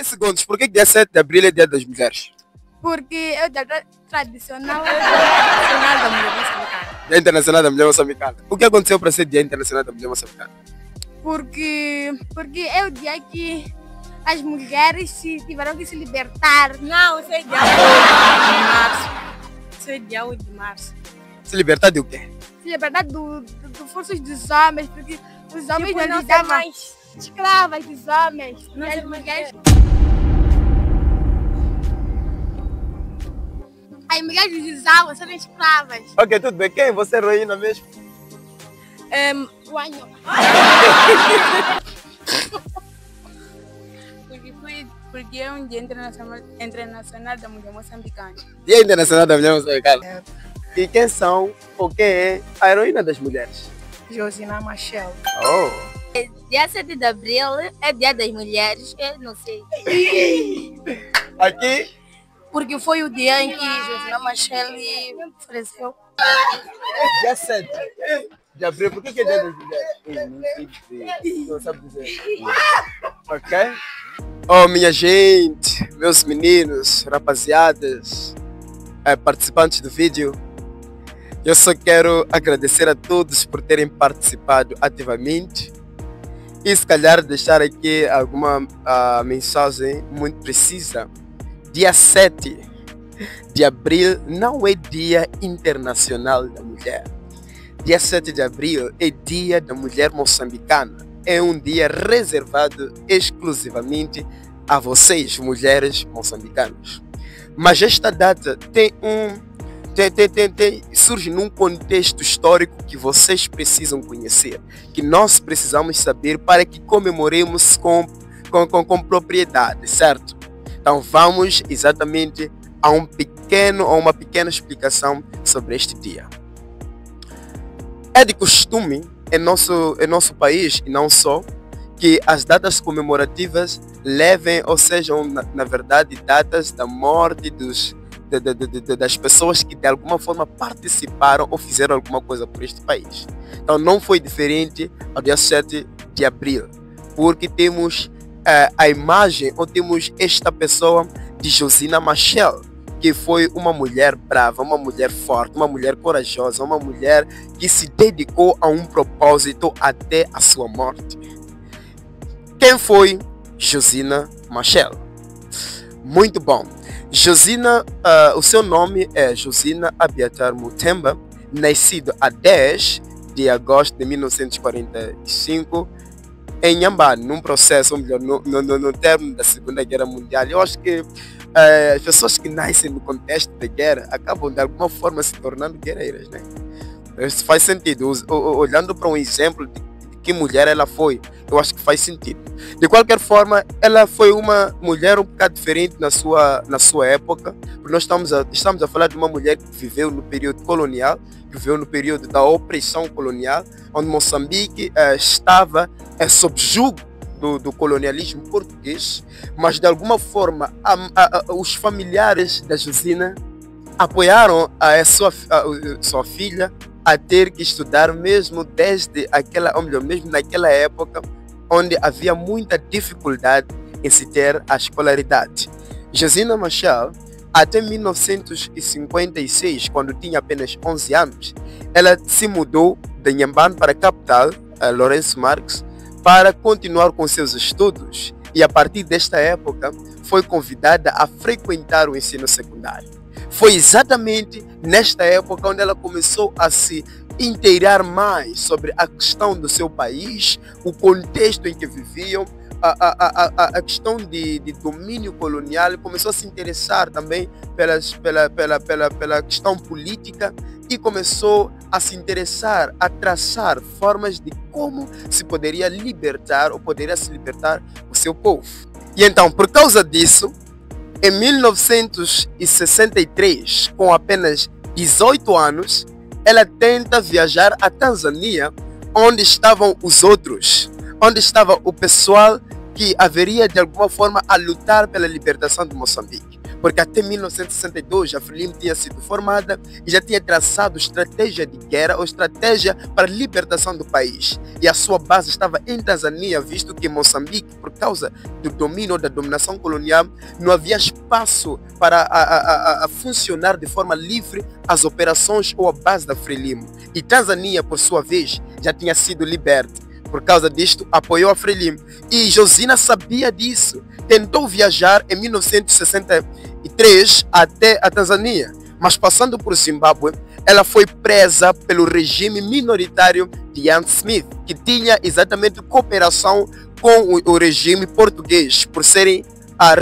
Segundos, por que dia 7 de abril é dia das mulheres? Porque é o dia tradicional, é o dia tradicional da mulher moçambicana. Dia Internacional da Mulher Moçambicana. O que aconteceu para ser Dia Internacional da Mulher Moçambicana? Porque é o dia que as mulheres tiveram que se libertar. Não, isso é dia 8 de março. Isso é dia 8 de março. Se libertar de o quê? Se libertar do forças dos homens, porque os homens Tipo, não não estavam ser mais escravas dos homens. Não E ser as mais mulheres. As mulheres usavam, serem escravas. Ok, tudo bem. Quem é você, heroína mesmo? O anho. porque é um dia internacional da mulher moçambicana. Dia Internacional da Mulher Moçambicana. E quem são ou quem é a heroína das mulheres? Josina Machel. Oh. Dia 7 de abril é dia das mulheres, eu não sei. Aqui, Porque foi o dia em que Josina Machel faleceu. dia 7 de abril. Por que é dia das mulheres? Eu não sei dizer. Não sabe dizer. Ok? Oh, minha gente, meus meninos, rapaziadas, participantes do vídeo. Eu só quero agradecer a todos por terem participado ativamente e se calhar deixar aqui alguma mensagem muito precisa. Dia 7 de abril não é Dia Internacional da Mulher. Dia 7 de abril é Dia da Mulher Moçambicana. É um dia reservado exclusivamente a vocês, mulheres moçambicanas. Mas esta data surge num contexto histórico que vocês precisam conhecer, que nós precisamos saber para que comemoremos com propriedade, certo? Então vamos exatamente a uma pequena explicação sobre este dia. É de costume em nosso país, e não só, que as datas comemorativas levem, ou sejam, na verdade, datas da morte das pessoas que de alguma forma participaram ou fizeram alguma coisa por este país. Então não foi diferente ao dia 7 de abril, porque temos a imagem, ou temos esta pessoa de Josina Machel, que foi uma mulher brava, uma mulher forte, uma mulher corajosa, uma mulher que se dedicou a um propósito até a sua morte. Quem foi Josina Machel? Muito bom. Josina, o seu nome é Josina Abiatar Mutemba, nascido a 10 de agosto de 1945 em Nhambane, num processo, ou melhor, no término da Segunda Guerra Mundial. Eu acho que as pessoas que nascem no contexto de guerra acabam de alguma forma se tornando guerreiras, né? Isso faz sentido. Olhando para um exemplo de que mulher ela foi, eu acho que faz sentido. De qualquer forma, ela foi uma mulher um bocado diferente na sua época, porque nós estamos a falar de uma mulher que viveu no período colonial, que viveu no período da opressão colonial, onde Moçambique estava sob jugo do colonialismo português, mas de alguma forma os familiares da Josina apoiaram a sua filha a ter que estudar mesmo mesmo naquela época onde havia muita dificuldade em se ter a escolaridade. Josina Machel, até 1956, quando tinha apenas 11 anos, ela se mudou de Nhambane para a capital, Lourenço Marques, para continuar com seus estudos, e a partir desta época foi convidada a frequentar o ensino secundário. Foi exatamente nesta época onde ela começou a se inteirar mais sobre a questão do seu país, o contexto em que viviam, a questão de domínio colonial, e começou a se interessar também pela questão política, e começou a se interessar, a traçar formas de como se poderia libertar ou poderia se libertar o seu povo. E então, por causa disso, em 1963, com apenas 18 anos, ela tenta viajar à Tanzânia, onde estavam os outros, onde estava o pessoal que haveria de alguma forma a lutar pela libertação de Moçambique. porque até 1962 a Frelimo tinha sido formada e já tinha traçado estratégia de guerra ou estratégia para a libertação do país. E a sua base estava em Tanzânia, visto que em Moçambique, por causa do domínio ou da dominação colonial, não havia espaço para a funcionar de forma livre as operações ou a base da Frelimo. E Tanzânia, por sua vez, já tinha sido liberta. Por causa disto, apoiou a Frelimo. E Josina sabia disso. Tentou viajar em 1963 até a Tanzânia, mas passando por Zimbábue, ela foi presa pelo regime minoritário de Ian Smith, que tinha exatamente cooperação com o regime português, por serem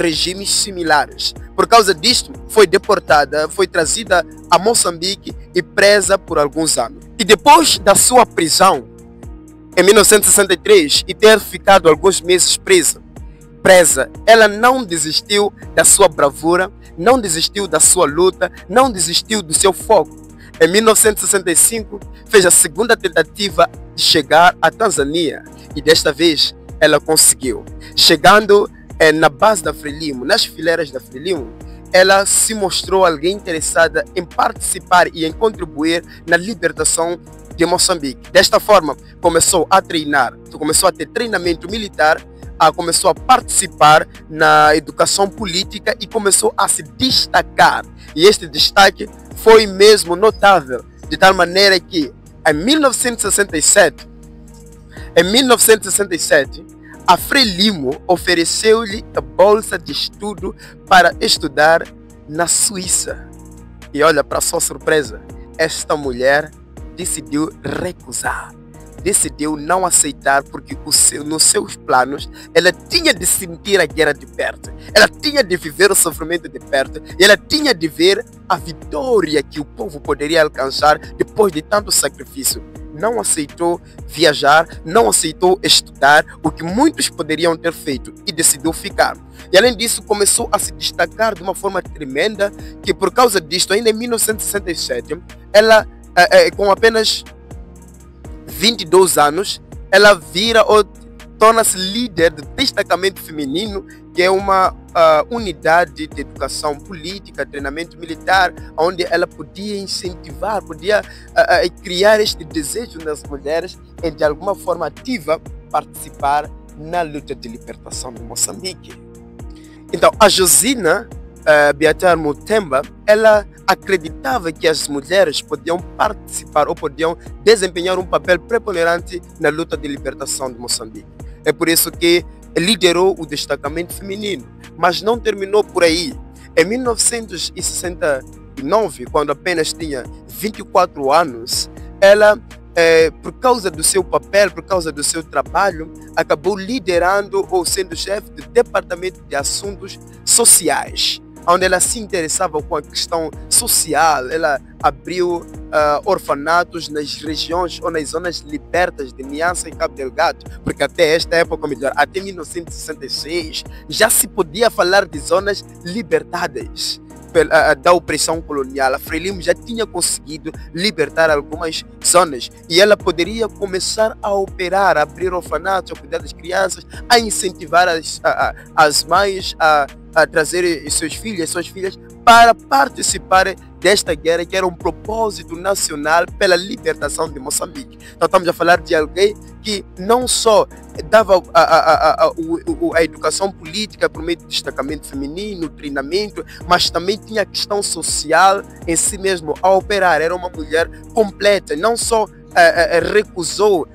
regimes similares. Por causa disto, foi deportada, foi trazida a Moçambique e presa por alguns anos. E depois da sua prisão, em 1963, e ter ficado alguns meses presa, ela não desistiu da sua bravura, não desistiu da sua luta, não desistiu do seu foco. Em 1965, fez a segunda tentativa de chegar à Tanzânia e desta vez ela conseguiu. Chegando na base da Frelimo, nas fileiras da Frelimo, ela se mostrou alguém interessada em participar e em contribuir na libertação de Moçambique. Desta forma, começou a treinar, começou a ter treinamento militar, começou a participar na educação política e começou a se destacar. E este destaque foi mesmo notável, de tal maneira que em 1967, a Frelimo ofereceu-lhe a bolsa de estudo para estudar na Suíça. E olha, para sua surpresa, esta mulher decidiu recusar, decidiu não aceitar, porque nos seus planos ela tinha de sentir a guerra de perto, ela tinha de viver o sofrimento de perto e ela tinha de ver a vitória que o povo poderia alcançar depois de tanto sacrifício. Não aceitou viajar, não aceitou estudar, o que muitos poderiam ter feito, e decidiu ficar. E além disso, começou a se destacar de uma forma tremenda, que por causa disto, ainda em 1967, ela, com apenas 22 anos, ela vira ou torna-se líder do destacamento feminino, que é uma unidade de educação política, treinamento militar, onde ela podia incentivar, podia criar este desejo nas mulheres e de alguma forma ativa participar na luta de libertação de Moçambique. Então, a Josina Beatar Mutemba, ela acreditava que as mulheres podiam participar ou podiam desempenhar um papel preponderante na luta de libertação de Moçambique. É por isso que liderou o destacamento feminino, mas não terminou por aí. Em 1969, quando apenas tinha 24 anos, ela, por causa do seu papel, por causa do seu trabalho, acabou liderando ou sendo chefe do Departamento de Assuntos Sociais, onde ela se interessava com a questão social. Ela abriu orfanatos nas regiões ou nas zonas libertas de Niassa e Cabo Delgado, porque até esta época, melhor, até 1966, já se podia falar de zonas libertadas da opressão colonial. A Frelimo já tinha conseguido libertar algumas zonas e ela poderia começar a operar, a abrir orfanatos, a cuidar das crianças, a incentivar as mães a trazer seus filhos, suas filhas para participarem desta guerra, que era um propósito nacional pela libertação de Moçambique. Então estamos a falar de alguém que não só dava a educação política por meio do destacamento feminino, treinamento, mas também tinha a questão social em si mesmo a operar. Era uma mulher completa, não só recusou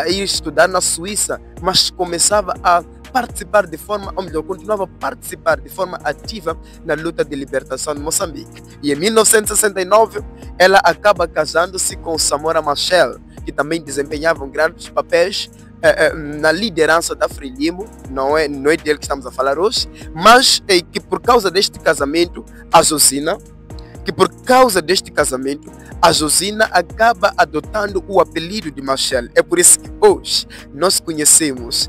ir estudar na Suíça, mas começava a participar de forma, ou melhor, continuava a participar de forma ativa na luta de libertação de Moçambique. E em 1969, ela acaba casando-se com Samora Machel, que também desempenhavam grandes papéis na liderança da Frelimo. Não é dele que estamos a falar hoje, mas que por causa deste casamento, a Josina acaba adotando o apelido de Machel. É por isso que hoje nós conhecemos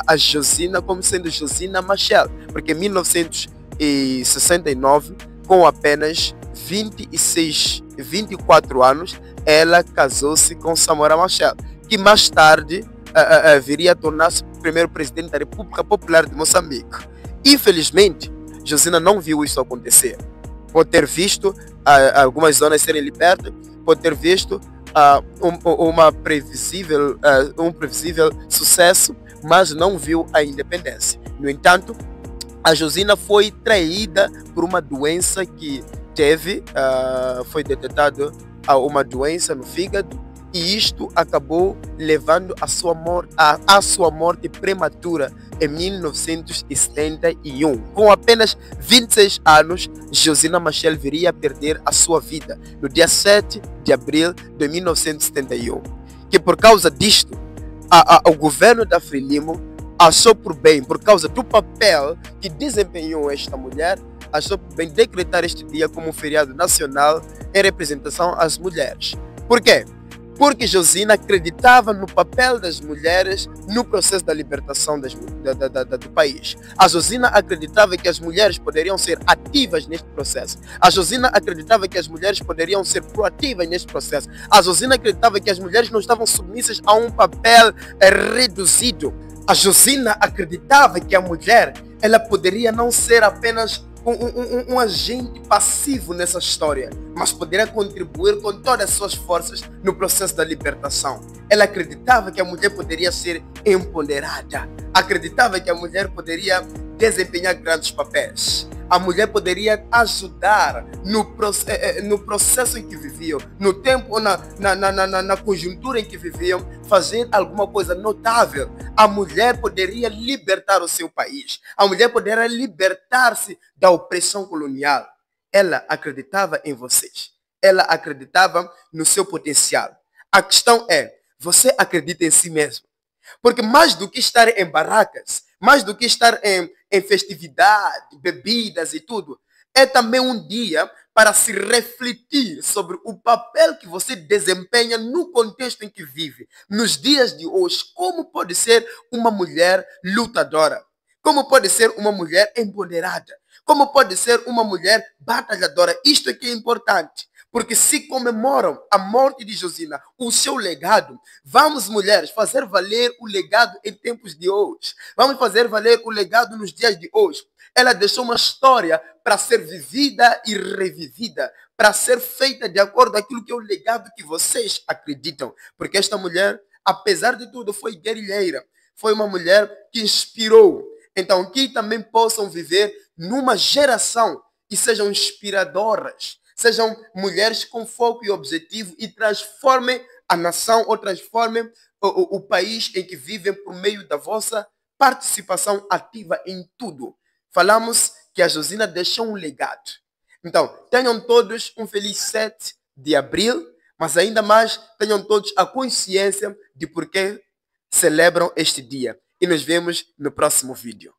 a Josina como sendo Josina Machel, porque em 1969, com apenas 24 anos, ela casou-se com Samora Machel, que mais tarde viria a tornar-se o primeiro presidente da República Popular de Moçambique. Infelizmente, Josina não viu isso acontecer. Pode ter visto algumas zonas serem libertas, pode ter visto um previsível sucesso, mas não viu a independência. No entanto, a Josina foi traída por uma doença que teve, foi detectada uma doença no fígado, e isto acabou levando à sua morte prematura em 1971. Com apenas 26 anos, Josina Machel viria a perder a sua vida no dia 7 de abril de 1971. Que por causa disto, o governo da Frelimo achou por bem, por causa do papel que desempenhou esta mulher, achou por bem decretar este dia como um feriado nacional em representação às mulheres. Por quê? Porque Josina acreditava no papel das mulheres no processo da libertação do país. A Josina acreditava que as mulheres poderiam ser ativas neste processo. A Josina acreditava que as mulheres poderiam ser proativas neste processo. A Josina acreditava que as mulheres não estavam submissas a um papel reduzido. A Josina acreditava que a mulher ela poderia não ser apenas um agente passivo nessa história, mas poderia contribuir com todas as suas forças no processo da libertação. Ela acreditava que a mulher poderia ser empoderada, acreditava que a mulher poderia desempenhar grandes papéis. A mulher poderia ajudar no processo em que viviam, no tempo ou na conjuntura em que viviam, fazer alguma coisa notável. A mulher poderia libertar o seu país. A mulher poderia libertar-se da opressão colonial. Ela acreditava em vocês. Ela acreditava no seu potencial. A questão é, você acredita em si mesmo? Porque mais do que estar em barracas, mais do que estar em festividade, bebidas e tudo, é também um dia para se refletir sobre o papel que você desempenha no contexto em que vive. Nos dias de hoje, como pode ser uma mulher lutadora? Como pode ser uma mulher empoderada? Como pode ser uma mulher batalhadora? Isto é que é importante. Porque se comemoram a morte de Josina, o seu legado, vamos, mulheres, fazer valer o legado em tempos de hoje. Vamos fazer valer o legado nos dias de hoje. Ela deixou uma história para ser vivida e revivida, para ser feita de acordo com aquilo que é o legado que vocês acreditam. Porque esta mulher, apesar de tudo, foi guerrilheira. Foi uma mulher que inspirou. Então, que também possam viver numa geração e sejam inspiradoras. Sejam mulheres com foco e objetivo e transformem a nação ou transformem o país em que vivem por meio da vossa participação ativa em tudo. Falamos que a Josina deixou um legado. Então, tenham todos um feliz 7 de abril, mas ainda mais tenham todos a consciência de por que celebram este dia. E nos vemos no próximo vídeo.